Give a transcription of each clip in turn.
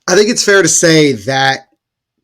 I think it's fair to say that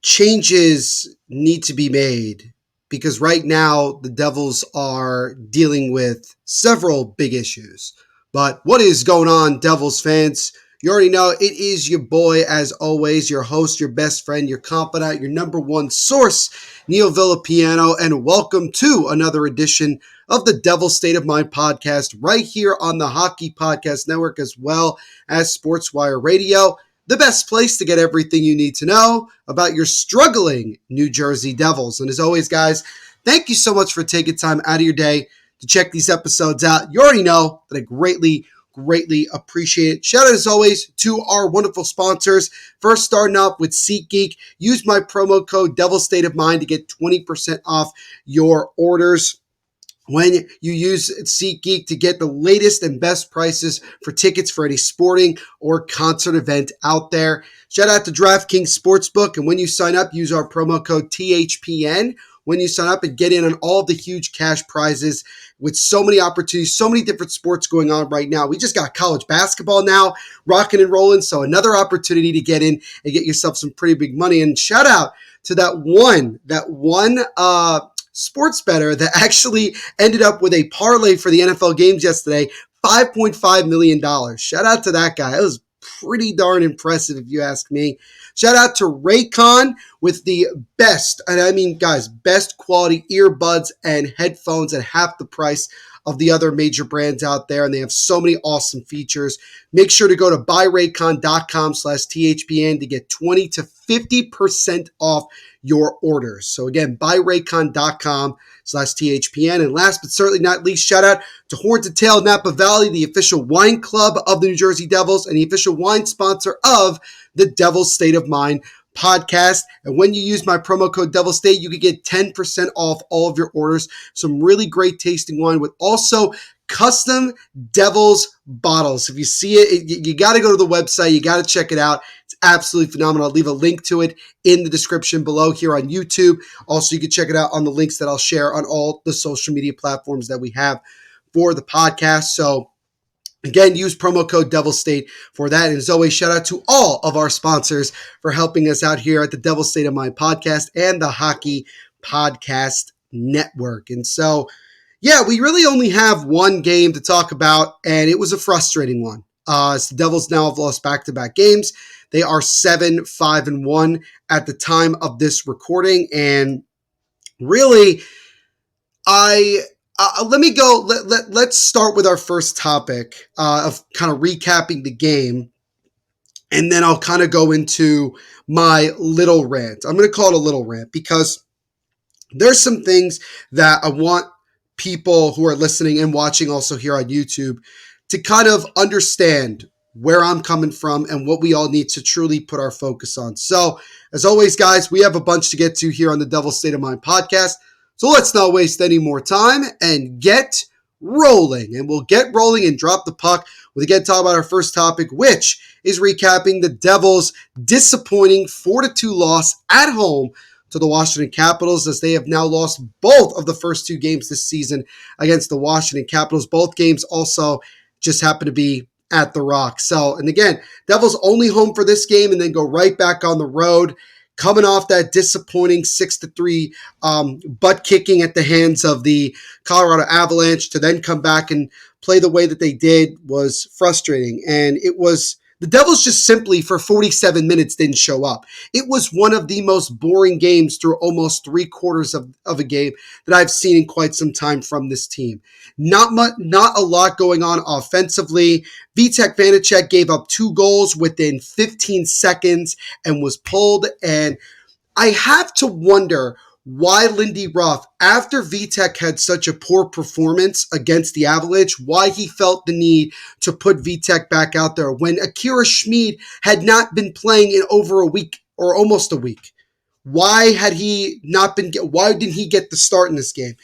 changes need to be made because right now the Devils are dealing with several big issues. But what is going on, Devils fans? You already know it is your boy, as always, your host, your best friend, your confidant, your number one source, Neil Villapiano, and welcome to another edition of the Devil's State of Mind podcast right here on the Hockey Podcast Network as well as SportsWire Radio, the best place to get everything you need to know about your struggling New Jersey Devils. And as always, guys, thank you so much for taking time out of your day to check these episodes out. You already know that I greatly appreciate it. Shout out as always to our wonderful sponsors. First, starting off with SeatGeek. Use my promo code Devil's State of Mind to get 20% off your orders when you use SeatGeek to get the latest and best prices for tickets for any sporting or concert event out there. Shout out to DraftKings Sportsbook, and when you sign up, use our promo code THPN when you sign up and get in on all the huge cash prizes with so many opportunities, so many different sports going on right now. We just got college basketball now rocking and rolling, so another opportunity to get in and get yourself some pretty big money. And shout out to that one sports bettor that actually ended up with a parlay for the NFL games yesterday, $5.5 million. Shout out to that guy. It was pretty darn impressive if you ask me. Shout out to Raycon with the best, and I mean, guys, best quality earbuds and headphones at half the price of the other major brands out there, and they have so many awesome features. Make sure to go to buyraycon.com/THPN to get 20 to 50% off your orders. So again, buyraycon.com/THPN. And last but certainly not least, shout out to Horns and Tail Napa Valley, the official wine club of the New Jersey Devils and the official wine sponsor of the Devil's State of Mind podcast. And when you use my promo code Devil State, you can get 10% off all of your orders. Some really great tasting wine with also custom Devils bottles. If you see it, you got to go to the website. You got to check it out. It's absolutely phenomenal. I'll leave a link to it in the description below here on YouTube. Also, you can check it out on the links that I'll share on all the social media platforms that we have for the podcast. So again, use promo code Devil State for that. And as always, shout out to all of our sponsors for helping us out here at the Devil's State of Mind podcast and the Hockey Podcast Network. And so, yeah, we really only have one game to talk about, and it was a frustrating one. As the Devils now have lost back-to-back games. They are 7-5-1 at the time of this recording. And really, let's start with our first topic of kind of recapping the game, and then I'll kind of go into my little rant. I'm going to call it a little rant because there's some things that I want people who are listening and watching also here on YouTube to kind of understand where I'm coming from and what we all need to truly put our focus on. So, as always, guys, we have a bunch to get to here on the Devil's State of Mind podcast. So let's not waste any more time and get rolling. And we'll get rolling and drop the puck. We'll again talk about our first topic, which is recapping the Devils' disappointing 4-2 loss at home to the Washington Capitals, as they have now lost both of the first two games this season against the Washington Capitals. Both games also just happen to be at the Rock. So, and again, Devils only home for this game and then go right back on the road, coming off that disappointing 6-3 butt kicking at the hands of the Colorado Avalanche. To then come back and play the way that they did was frustrating. And it was, the Devils just simply for 47 minutes didn't show up. It was one of the most boring games through almost 3/4 of a game that I've seen in quite some time from this team. Not a lot going on offensively. Vitek Vanacek gave up 2 goals within 15 seconds and was pulled. And I have to wonder why Lindy Ruff, after Vitek had such a poor performance against the Avalanche, why he felt the need to put Vitek back out there when Akira Schmid had not been playing in over a week or almost a week. Why didn't he get the start in this game?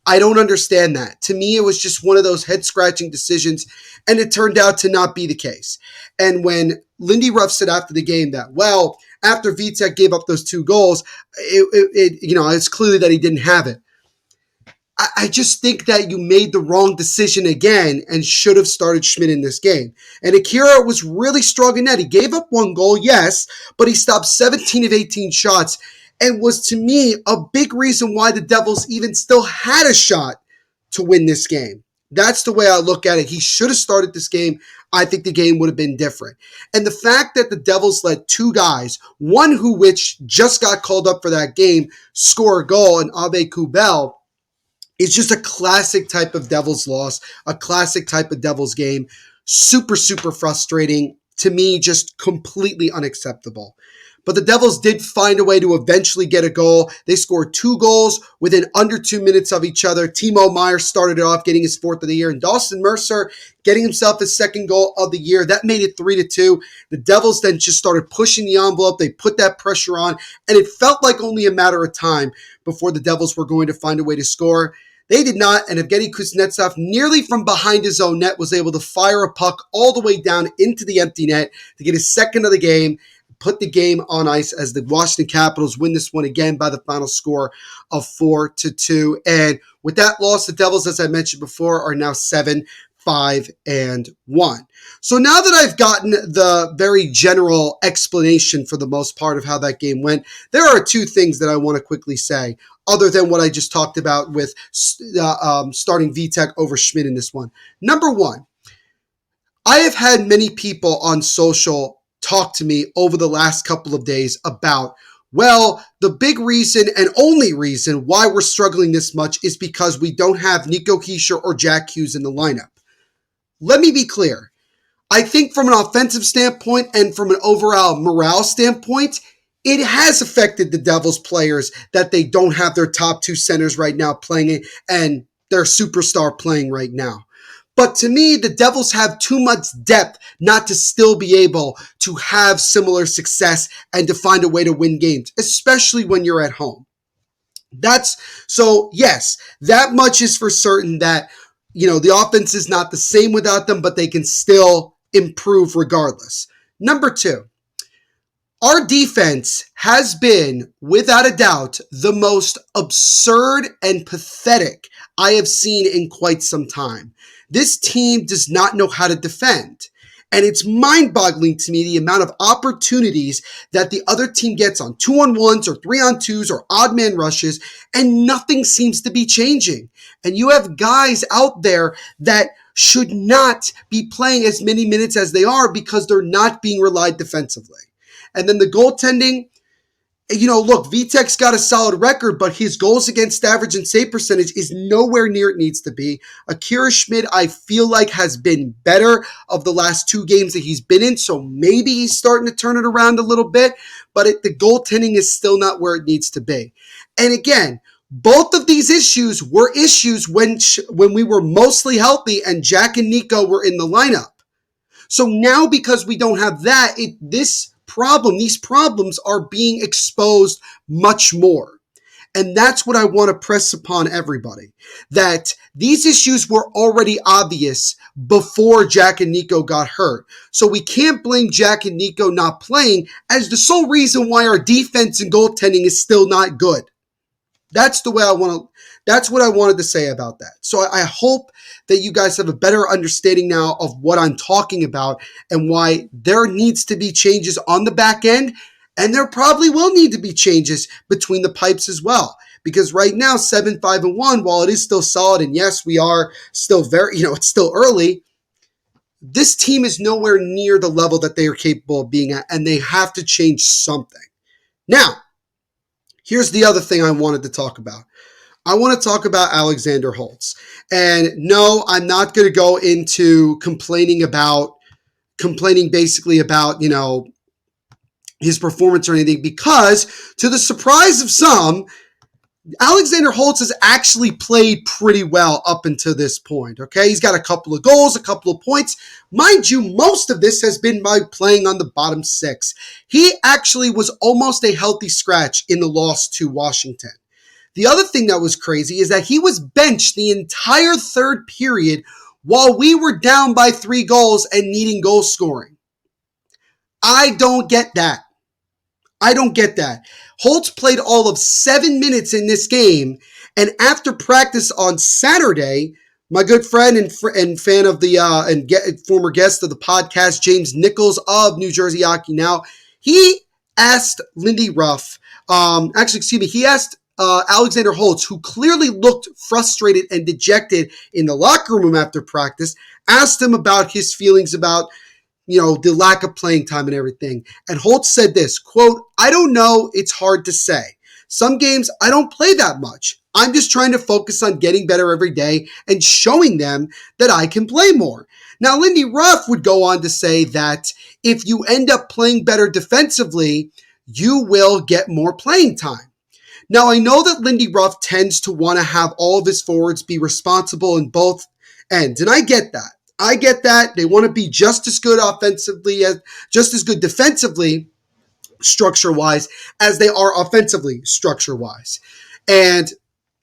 I don't understand that. To me, it was just one of those head-scratching decisions, and it turned out to not be the case. And when Lindy Ruff said after the game that, well, after Vitek gave up those 2 goals, it's clearly that he didn't have it. I just think that you made the wrong decision again and should have started Schmidt in this game. And Akira was really struggling net. He gave up one goal, yes, but he stopped 17 of 18 shots and was, to me, a big reason why the Devils even still had a shot to win this game. That's the way I look at it. He should have started this game. I think the game would have been different. And the fact that the Devils let two guys, one who which just got called up for that game, score a goal, and Abe Kubel, is just a classic type of Devils loss, a classic type of Devils game. Super, super frustrating. To me, just completely unacceptable. But the Devils did find a way to eventually get a goal. They scored 2 goals within under 2 minutes of each other. Timo Meier started it off, getting his 4th of the year, and Dawson Mercer getting himself his 2nd goal of the year. That made it 3-2. The Devils then just started pushing the envelope. They put that pressure on, and it felt like only a matter of time before the Devils were going to find a way to score. They did not, and Evgeny Kuznetsov, nearly from behind his own net, was able to fire a puck all the way down into the empty net to get his 2nd of the game, put the game on ice as the Washington Capitals win this one again by the final score of 4-2. And with that loss, the Devils, as I mentioned before, are now 7-5-1. So now that I've gotten the very general explanation for the most part of how that game went, there are 2 things that I want to quickly say, other than what I just talked about with starting Vitek over Schmidt in this one. Number 1, I have had many people on social talk to me over the last couple of days about, well, the big reason and only reason why we're struggling this much is because we don't have Nico Hischier or Jack Hughes in the lineup. Let me be clear. I think from an offensive standpoint and from an overall morale standpoint, it has affected the Devils players that they don't have their top 2 centers right now playing and their superstar playing right now. But to me, the Devils have too much depth not to still be able to have similar success and to find a way to win games, especially when you're at home. Yes, that much is for certain that, the offense is not the same without them, but they can still improve regardless. Number 2, our defense has been, without a doubt, the most absurd and pathetic I have seen in quite some time. This team does not know how to defend. And it's mind-boggling to me the amount of opportunities that the other team gets on 2-on-1s or 3-on-2s or odd man rushes, and nothing seems to be changing. And you have guys out there that should not be playing as many minutes as they are because they're not being relied defensively. And then the goaltending, look, Vitek's got a solid record, but his goals against average and save percentage is nowhere near it needs to be. Akira Schmidt, I feel like, has been better of the last 2 games that he's been in, so maybe he's starting to turn it around a little bit, but the goaltending is still not where it needs to be. And again, both of these issues were issues when we were mostly healthy and Jack and Nico were in the lineup. So now because we don't have that, these problems are being exposed much more. And that's what I want to press upon everybody, that these issues were already obvious before Jack and Nico got hurt. So we can't blame Jack and Nico not playing as the sole reason why our defense and goaltending is still not good. That's what I wanted to say about that. So I hope that you guys have a better understanding now of what I'm talking about and why there needs to be changes on the back end, and there probably will need to be changes between the pipes as well. Because right now, 7-5-1, while it is still solid, and yes, we are still it's still early, this team is nowhere near the level that they are capable of being at, and they have to change something. Now, here's the other thing I wanted to talk about. I want to talk about Alexander Holtz. And no, I'm not going to go into complaining basically about, his performance or anything, because to the surprise of some, Alexander Holtz has actually played pretty well up until this point, okay? He's got a couple of goals, a couple of points. Mind you, most of this has been by playing on the bottom 6. He actually was almost a healthy scratch in the loss to Washington. The other thing that was crazy is that he was benched the entire 3rd period while we were down by 3 goals and needing goal scoring. I don't get that. Holtz played all of 7 minutes in this game, And after practice on Saturday, my good friend and fan of the former guest of the podcast, James Nichols of New Jersey Hockey Now, he asked Lindy Ruff, he asked Alexander Holtz, who clearly looked frustrated and dejected in the locker room after practice, asked him about his feelings about the lack of playing time and everything. And Holtz said this, quote, "I don't know. It's hard to say. Some games I don't play that much. I'm just trying to focus on getting better every day and showing them that I can play more." Now, Lindy Ruff would go on to say that if you end up playing better defensively, you will get more playing time. Now, I know that Lindy Ruff tends to want to have all of his forwards be responsible in both ends, and I get that. I get that. They want to be just as good offensively, just as good defensively, structure-wise, as they are offensively, structure-wise. And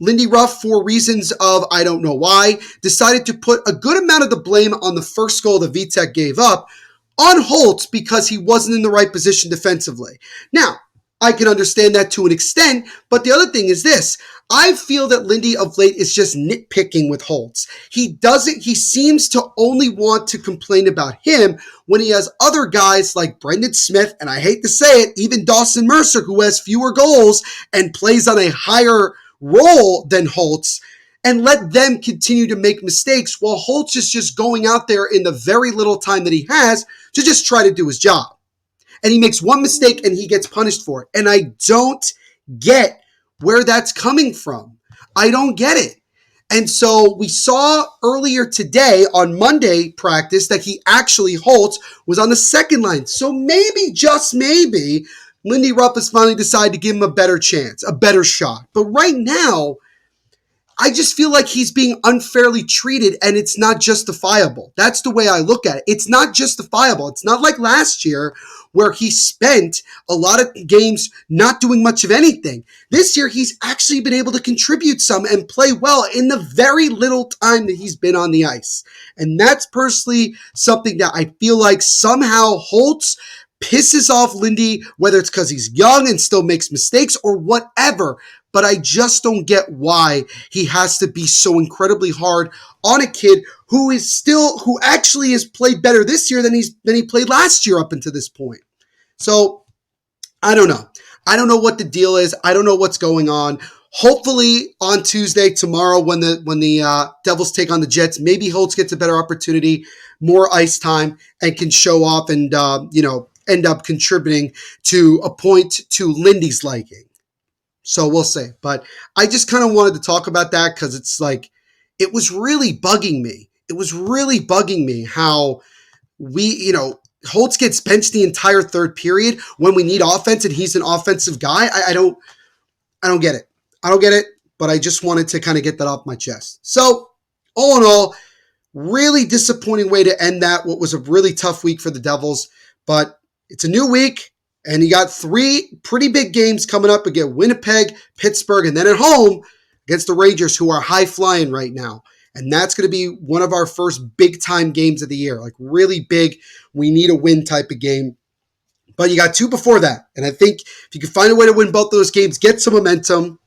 Lindy Ruff, for reasons of I don't know why, decided to put a good amount of the blame on the first goal that Vitek gave up on Holtz because he wasn't in the right position defensively. Now, I can understand that to an extent, but the other thing is this. I feel that Lindy of late is just nitpicking with Holtz. He seems to only want to complain about him when he has other guys like Brendan Smith, and I hate to say it, even Dawson Mercer, who has fewer goals and plays on a higher role than Holtz, and let them continue to make mistakes while Holtz is just going out there in the very little time that he has to just try to do his job. And he makes one mistake and he gets punished for it. And I don't get where that's coming from. I don't get it. And so we saw earlier today on Monday practice that Holtz was on the second line. So maybe, just maybe, Lindy Ruff has finally decided to give him a better chance, a better shot. But right now, I just feel like he's being unfairly treated and it's not justifiable. That's the way I look at it. It's not justifiable. It's not like last year where he spent a lot of games not doing much of anything. This year, he's actually been able to contribute some and play well in the very little time that he's been on the ice. And that's personally something that I feel like somehow Holtz pisses off Lindy, whether it's because he's young and still makes mistakes or whatever. But I just don't get why he has to be so incredibly hard on a kid who actually has played better this year than he played last year up until this point. So I don't know. I don't know what the deal is. I don't know what's going on. Hopefully on Tuesday, tomorrow, when the Devils take on the Jets, maybe Holtz gets a better opportunity, more ice time, and can show off and end up contributing to a point to Lindy's liking. So we'll see. But I just kind of wanted to talk about that because it's like, it was really bugging me. It was really bugging me how Holtz gets benched the entire third period when we need offense and he's an offensive guy. I don't get it. I don't get it, but I just wanted to kind of get that off my chest. So all in all, really disappointing way to end what was a really tough week for the Devils, but it's a new week. And you got 3 pretty big games coming up against Winnipeg, Pittsburgh, and then at home against the Rangers, who are high-flying right now. And that's going to be one of our first big-time games of the year, like really big, we need a win type of game. But you got 2 before that. And I think if you can find a way to win both those games, get some momentum,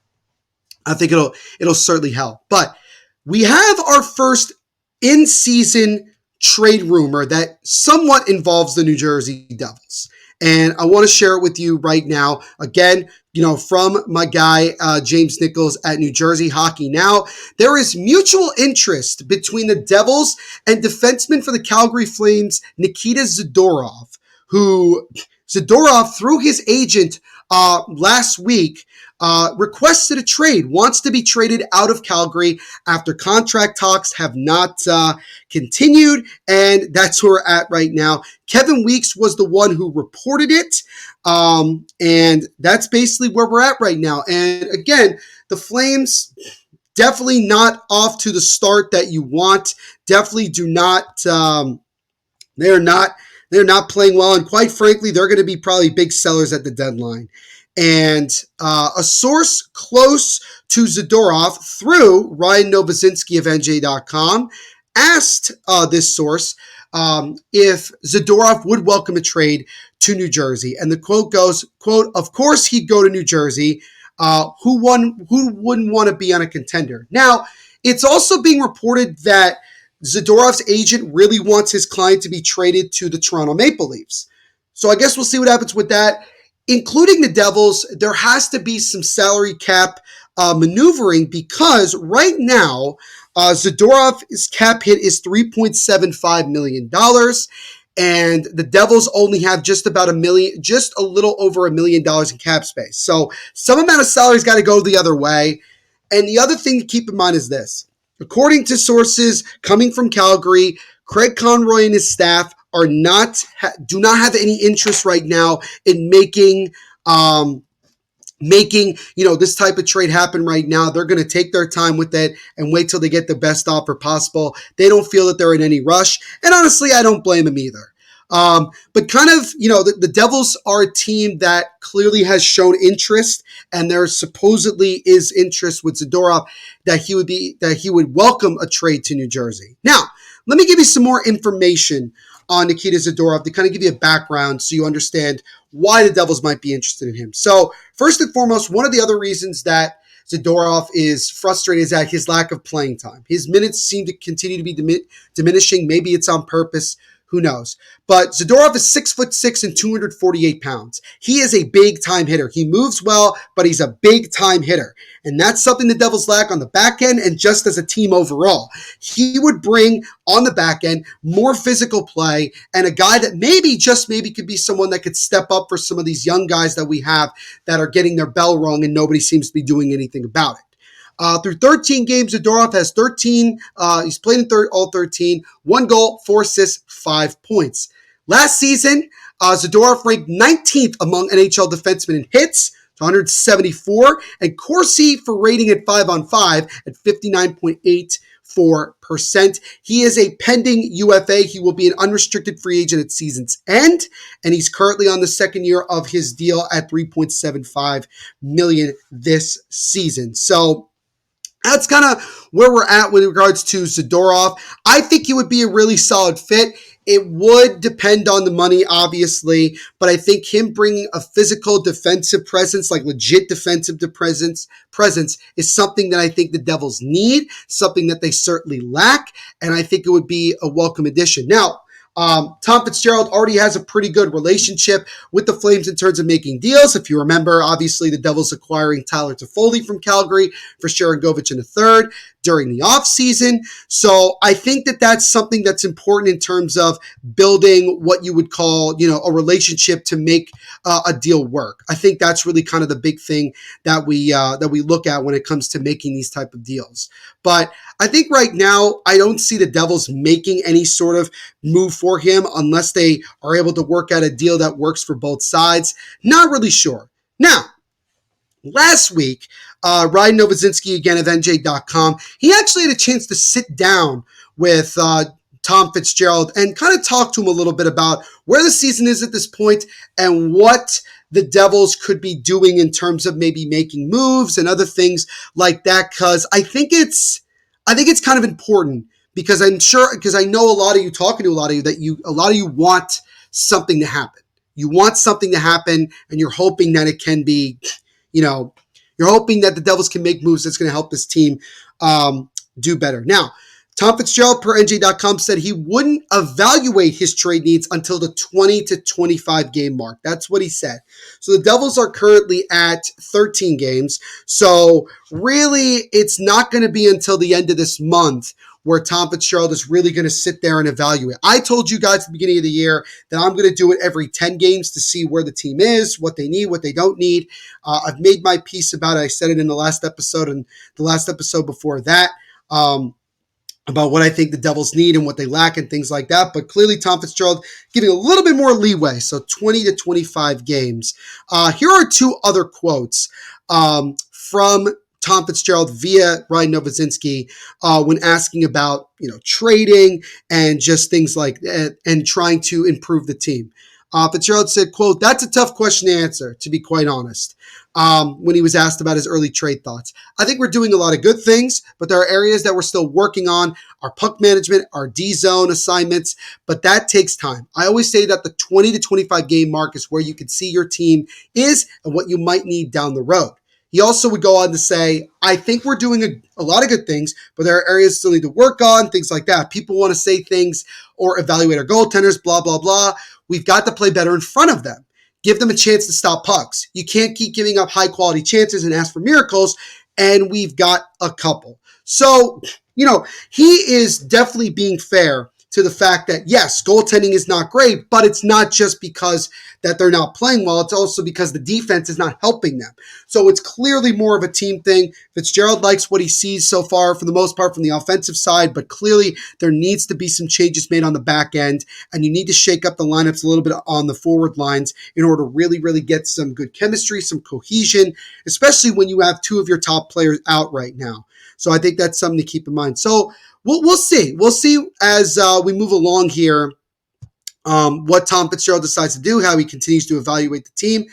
I think it'll certainly help. But we have our first in-season trade rumor that somewhat involves the New Jersey Devils. And I want to share it with you right now. Again, from my guy, James Nichols at New Jersey Hockey Now. There is mutual interest between the Devils and defenseman for the Calgary Flames, Nikita Zadorov, who Zadorov, through his agent last week, requested a trade, wants to be traded out of Calgary after contract talks have not continued, and that's where we're at right now. Kevin Weeks was the one who reported it, and that's basically where we're at right now. And again, the Flames definitely not off to the start that you want. Definitely do not. They're not playing well, and quite frankly, they're going to be probably big sellers at the deadline. And a source close to Zadorov through Ryan Novozinski of NJ.com asked this source if Zadorov would welcome a trade to New Jersey. And the quote goes, quote, "Of course he'd go to New Jersey. Who wouldn't want to be on a contender? Now, it's also being reported that Zadorov's agent really wants his client to be traded to the Toronto Maple Leafs. So I guess we'll see what happens with that. Including the Devils, there has to be some salary cap maneuvering because right now, Zadorov's cap hit is $3.75 million. And the Devils only have just about just a little over $1 million in cap space. So some amount of salary's got to go the other way. And the other thing to keep in mind is this. According to sources coming from Calgary, Craig Conroy and his staff do not have any interest right now in making this type of trade happen right now. They're going to take their time with it and wait till they get the best offer possible. They don't feel that they're in any rush. And honestly, I don't blame them either. But kind of, the Devils are a team that clearly has shown interest, and there supposedly is interest with Zadorov that he would welcome a trade to New Jersey. Now, let me give you some more information on Nikita Zadorov to kind of give you a background so you understand why the Devils might be interested in him. So, first and foremost, one of the other reasons that Zadorov is frustrated is at his lack of playing time. His minutes seem to continue to be diminishing. Maybe it's on purpose. Who knows? But Zadorov is 6'6" and 248 pounds. He is a big-time hitter. He moves well, but he's a big-time hitter. And that's something the Devils lack on the back end and just as a team overall. He would bring on the back end more physical play and a guy that just maybe could be someone that could step up for some of these young guys that we have that are getting their bell rung and nobody seems to be doing anything about it. Through 13 games, Zadorov has 13. He's played in all 13. 1 goal, 4 assists, 5 points. Last season, Zadorov ranked 19th among NHL defensemen in hits, 174, and Corsi for rating at 5-on-5 at 59.84%. He is a pending UFA. He will be an unrestricted free agent at season's end, and he's currently on the second year of his deal at $3.75 million this season. So that's kind of where we're at with regards to Zadorov. I think he would be a really solid fit. It would depend on the money, obviously, but I think him bringing a physical defensive presence, like legit defensive presence is something that I think the Devils need, something that they certainly lack, and I think it would be a welcome addition. Now, Tom Fitzgerald already has a pretty good relationship with the Flames in terms of making deals. If you remember, obviously the Devils acquiring Tyler Toffoli from Calgary for Sharon Govich in the third during the offseason. So I think that that's something that's important in terms of building what you would call, a relationship to make a deal work. I think that's really kind of the big thing that we look at when it comes to making these type of deals. But I think right now, I don't see the Devils making any sort of move for him unless they are able to work out a deal that works for both sides. Not really sure. Now, last week, Ryan Novozinski, again of NJ.com, he actually had a chance to sit down with Tom Fitzgerald and kind of talk to him a little bit about where the season is at this point and what the Devils could be doing in terms of maybe making moves and other things like that. Because I think it's kind of important because I know a lot of you talking to a lot of you that a lot of you want something to happen. You want something to happen, and you're hoping that it can be, you're hoping that the Devils can make moves that's going to help this team do better. Now, Tom Fitzgerald per NJ.com said he wouldn't evaluate his trade needs until the 20 to 25 game mark. That's what he said. So the Devils are currently at 13 games. So really, it's not going to be until the end of this month where Tom Fitzgerald is really going to sit there and evaluate. I told you guys at the beginning of the year that I'm going to do it every 10 games to see where the team is, what they need, what they don't need. I've made my piece about it. I said it in the last episode and the last episode before that. About what I think the Devils need and what they lack and things like that. But clearly Tom Fitzgerald giving a little bit more leeway, so 20 to 25 games. Here are 2 other quotes from Tom Fitzgerald via Ryan Novozinski when asking about trading and just things like that and trying to improve the team. Fitzgerald said, quote, "That's a tough question to answer, to be quite honest." When he was asked about his early trade thoughts. "I think we're doing a lot of good things, but there are areas that we're still working on, our puck management, our D-zone assignments, but that takes time. I always say that the 20 to 25 game mark is where you can see your team is and what you might need down the road. He also would go on to say, I think we're doing a lot of good things, but there are areas still need to work on, things like that. People want to say things or evaluate our goaltenders, blah, blah, blah. We've got to play better in front of them. Give them a chance to stop pucks. You can't keep giving up high-quality chances and ask for miracles, and we've got a couple. So, he is definitely being fair to the fact that, yes, goaltending is not great, but it's not just because that they're not playing well. It's also because the defense is not helping them. So it's clearly more of a team thing. Fitzgerald likes what he sees so far, for the most part, from the offensive side, but clearly there needs to be some changes made on the back end, and you need to shake up the lineups a little bit on the forward lines in order to really, really get some good chemistry, some cohesion, especially when you have two of your top players out right now. So I think that's something to keep in mind. So we'll see. We'll see as we move along here what Tom Fitzgerald decides to do, how he continues to evaluate the team.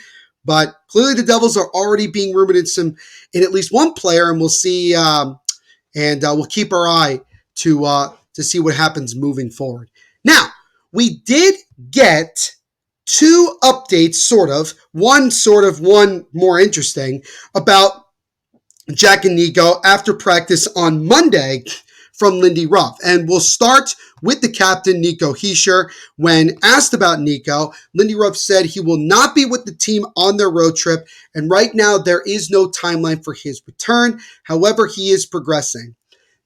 But clearly the Devils are already being rumored in at least one player, and we'll see. And we'll keep our eye to see what happens moving forward. Now, we did get two updates, one more interesting, about Jack and Nico after practice on Monday from Lindy Ruff. And we'll start with the captain, Nico Hischier. When asked about Nico, Lindy Ruff said he will not be with the team on their road trip, and right now there is no timeline for his return. However, he is progressing.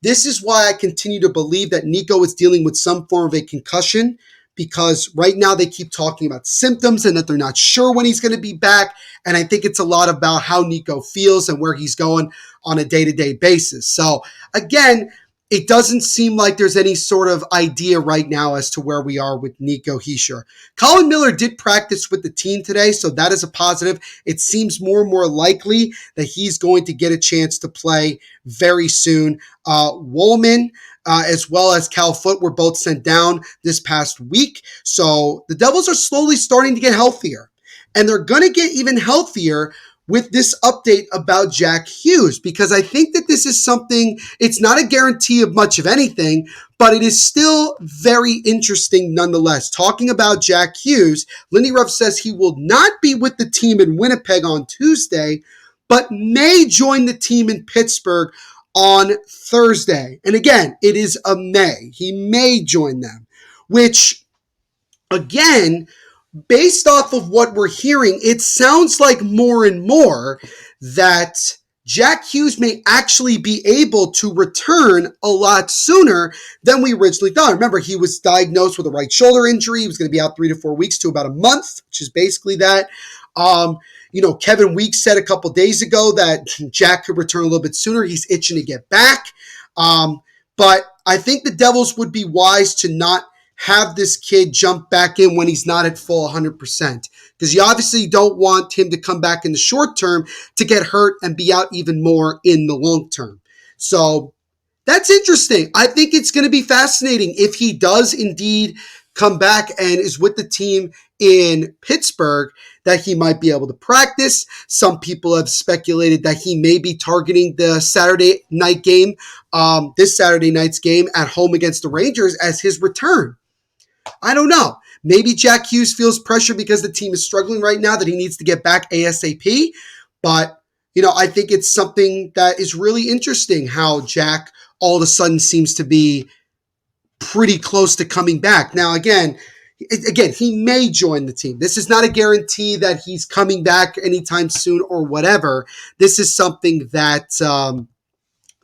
This is why I continue to believe that Nico is dealing with some form of a concussion, because right now they keep talking about symptoms and that they're not sure when he's going to be back. And I think it's a lot about how Nico feels and where he's going on a day-to-day basis. So again, it doesn't seem like there's any sort of idea right now as to where we are with Nico Hischier. Colin Miller did practice with the team today, so that is a positive. It seems more and more likely that he's going to get a chance to play very soon. Woolman, as well as Cal Foote, were both sent down this past week. So the Devils are slowly starting to get healthier. And they're going to get even healthier with this update about Jack Hughes, because I think that this is something, it's not a guarantee of much of anything, but it is still very interesting nonetheless. Talking about Jack Hughes, Lindy Ruff says he will not be with the team in Winnipeg on Tuesday, but may join the team in Pittsburgh on Thursday. And again, it is a may. He may join them, which, again, based off of what we're hearing, it sounds like more and more that Jack Hughes may actually be able to return a lot sooner than we originally thought. Remember, he was diagnosed with a right shoulder injury. He was going to be out 3 to 4 weeks to about a month, which is basically that. Kevin Weeks said a couple days ago that Jack could return a little bit sooner. He's itching to get back. But I think the Devils would be wise to not have this kid jump back in when he's not at full 100%. Because you obviously don't want him to come back in the short term to get hurt and be out even more in the long term. So that's interesting. I think it's going to be fascinating if he does indeed come back and is with the team in Pittsburgh, that he might be able to practice. Some people have speculated that he may be targeting the Saturday night game, this Saturday night's game at home against the Rangers as his return. I don't know. Maybe Jack Hughes feels pressure because the team is struggling right now that he needs to get back ASAP. But, I think it's something that is really interesting how Jack all of a sudden seems to be pretty close to coming back. Now, again, he may join the team. This is not a guarantee that he's coming back anytime soon or whatever. This is something that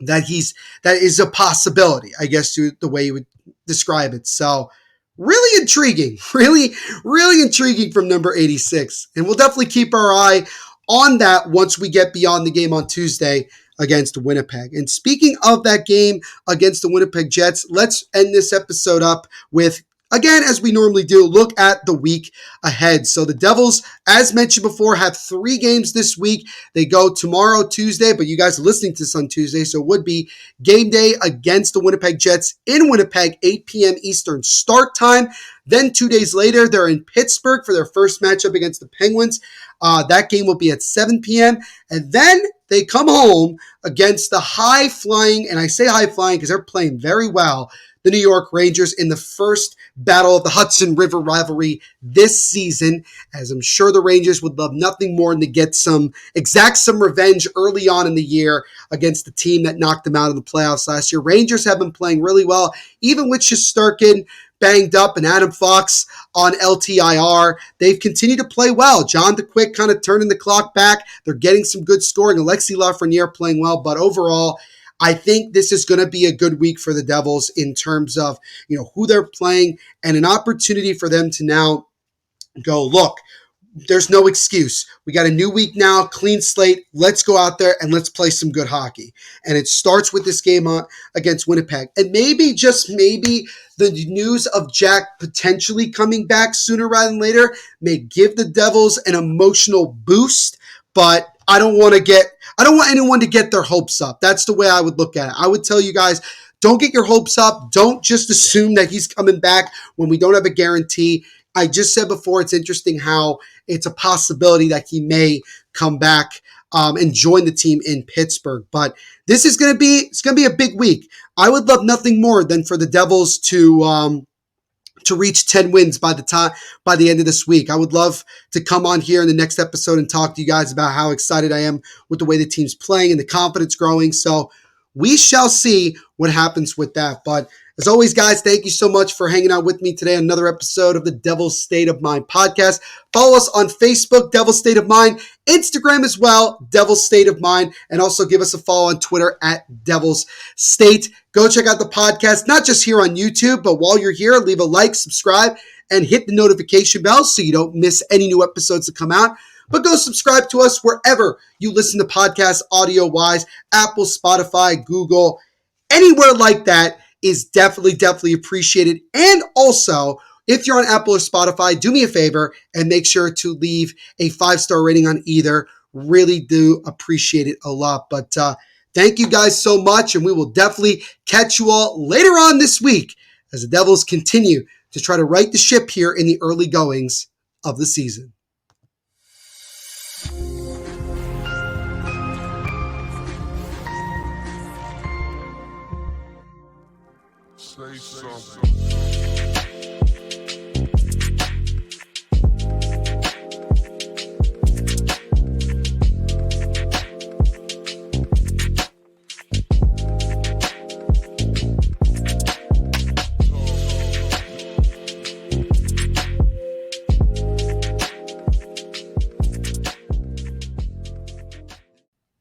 that is a possibility, I guess, to the way you would describe it. So really intriguing, really, really intriguing from number 86. And we'll definitely keep our eye on that once we get beyond the game on Tuesday against Winnipeg. And speaking of that game against the Winnipeg Jets, let's end this episode up with, again, as we normally do, look at the week ahead. So the Devils, as mentioned before, have 3 games this week. They go tomorrow, Tuesday, but you guys are listening to this on Tuesday, so it would be game day against the Winnipeg Jets in Winnipeg, 8 p.m. Eastern start time. Then 2 days later, they're in Pittsburgh for their first matchup against the Penguins. That game will be at 7 p.m. And then they come home against the high-flying, and I say high-flying because they're playing very well, the New York Rangers in the first battle of the Hudson River rivalry this season, as I'm sure the Rangers would love nothing more than to exact some revenge early on in the year against the team that knocked them out of the playoffs last year. Rangers have been playing really well, even with Shesterkin banged up and Adam Fox on LTIR. They've continued to play well. John DeQuick kind of turning the clock back. They're getting some good scoring. Alexis Lafreniere playing well, but overall, I think this is going to be a good week for the Devils in terms of, who they're playing and an opportunity for them to now go, look, there's no excuse. We got a new week now, clean slate. Let's go out there and let's play some good hockey. And it starts with this game against Winnipeg. And maybe, just maybe, the news of Jack potentially coming back sooner rather than later may give the Devils an emotional boost, but I don't want anyone to get their hopes up. That's the way I would look at it. I would tell you guys, don't get your hopes up. Don't just assume that he's coming back when we don't have a guarantee. I just said before, it's interesting how it's a possibility that he may come back and join the team in Pittsburgh. But this is going to be a big week. I would love nothing more than for the Devils to reach 10 wins by the end of this week. I would love to come on here in the next episode and talk to you guys about how excited I am with the way the team's playing and the confidence growing. So we shall see what happens with that. But as always, guys, thank you so much for hanging out with me today on another episode of the Devil's State of Mind podcast. Follow us on Facebook, Devil's State of Mind, Instagram as well, Devil's State of Mind, and also give us a follow on Twitter at Devil's State. Go check out the podcast, not just here on YouTube, but while you're here, leave a like, subscribe, and hit the notification bell so you don't miss any new episodes that come out. But go subscribe to us wherever you listen to podcasts audio-wise, Apple, Spotify, Google, anywhere like that is definitely appreciated. And also, if you're on Apple or Spotify, do me a favor and make sure to leave a 5-star rating on either. Really do appreciate it a lot. But thank you guys so much, and we will definitely catch you all later on this week as the Devils continue to try to right the ship here in the early goings of the season. Say something.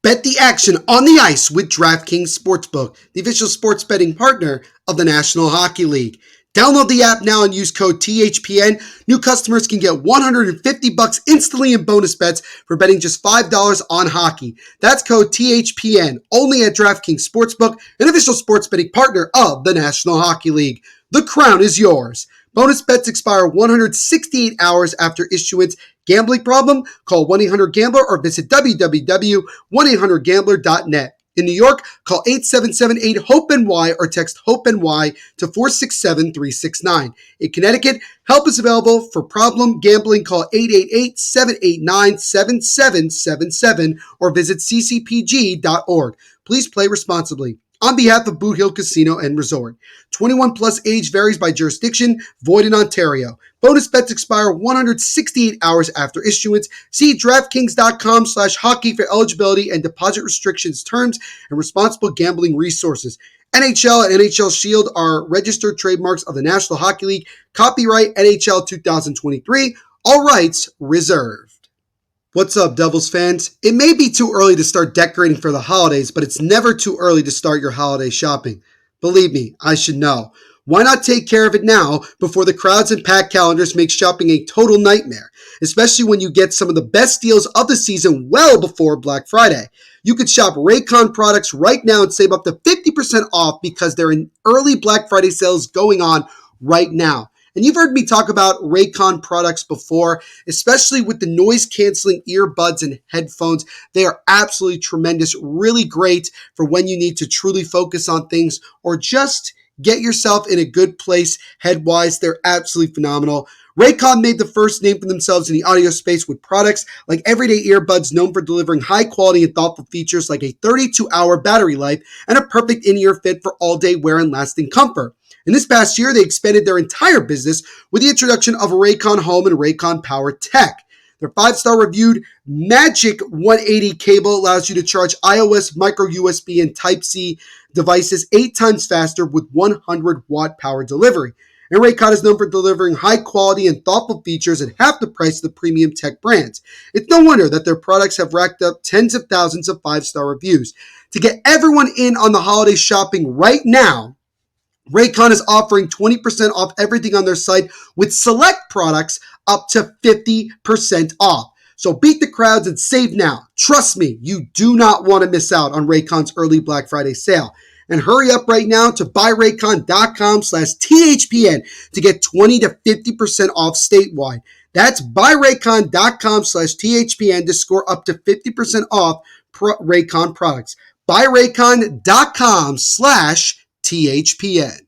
Bet the action on the ice with DraftKings Sportsbook, the official sports betting partner of the National Hockey League. Download the app now and use code THPN. New customers can get $150 instantly in bonus bets for betting just $5 on hockey. That's code THPN, only at DraftKings Sportsbook, an official sports betting partner of the National Hockey League. The crown is yours. Bonus bets expire 168 hours after issuance. Gambling problem? Call 1-800-GAMBLER or visit www.1800gambler.net. In New York, call 877-8-HOPE-NY or text HOPE-NY to 467-369. In Connecticut, help is available for problem gambling. Call 888-789-7777 or visit ccpg.org. Please play responsibly. On behalf of Boot Hill Casino and Resort. 21 plus age varies by jurisdiction, void in Ontario. Bonus bets expire 168 hours after issuance. See DraftKings.com/hockey for eligibility and deposit restrictions, terms, and responsible gambling resources. NHL and NHL Shield are registered trademarks of the National Hockey League. Copyright NHL 2023. All rights reserved. What's up, Devils fans? It may be too early to start decorating for the holidays, but it's never too early to start your holiday shopping. Believe me, I should know. Why not take care of it now before the crowds and packed calendars make shopping a total nightmare, especially when you get some of the best deals of the season well before Black Friday. You could shop Raycon products right now and save up to 50% off because they're in early Black Friday sales going on right now. And you've heard me talk about Raycon products before, especially with the noise-canceling earbuds and headphones. They are absolutely tremendous, really great for when you need to truly focus on things or just Get yourself in a good place head-wise. They're absolutely phenomenal. Raycon made the first name for themselves in the audio space with products like everyday earbuds known for delivering high quality and thoughtful features like a 32-hour battery life and a perfect in-ear fit for all-day wear and lasting comfort. In this past year, they expanded their entire business with the introduction of Raycon Home and Raycon Power Tech. Their 5-star reviewed Magic 180 cable allows you to charge iOS, micro USB, and Type-C devices 8 times faster with 100-watt power delivery. And Raycon is known for delivering high quality and thoughtful features at half the price of the premium tech brands. It's no wonder that their products have racked up tens of thousands of 5-star reviews. To get everyone in on the holiday shopping right now, Raycon is offering 20% off everything on their site with select products up to 50% off. So beat the crowds and save now. Trust me, you do not want to miss out on Raycon's early Black Friday sale. And hurry up right now to buyraycon.com/THPN to get 20 to 50% off statewide. That's buyraycon.com/THPN to score up to 50% off Raycon products. Buyraycon.com/THPN.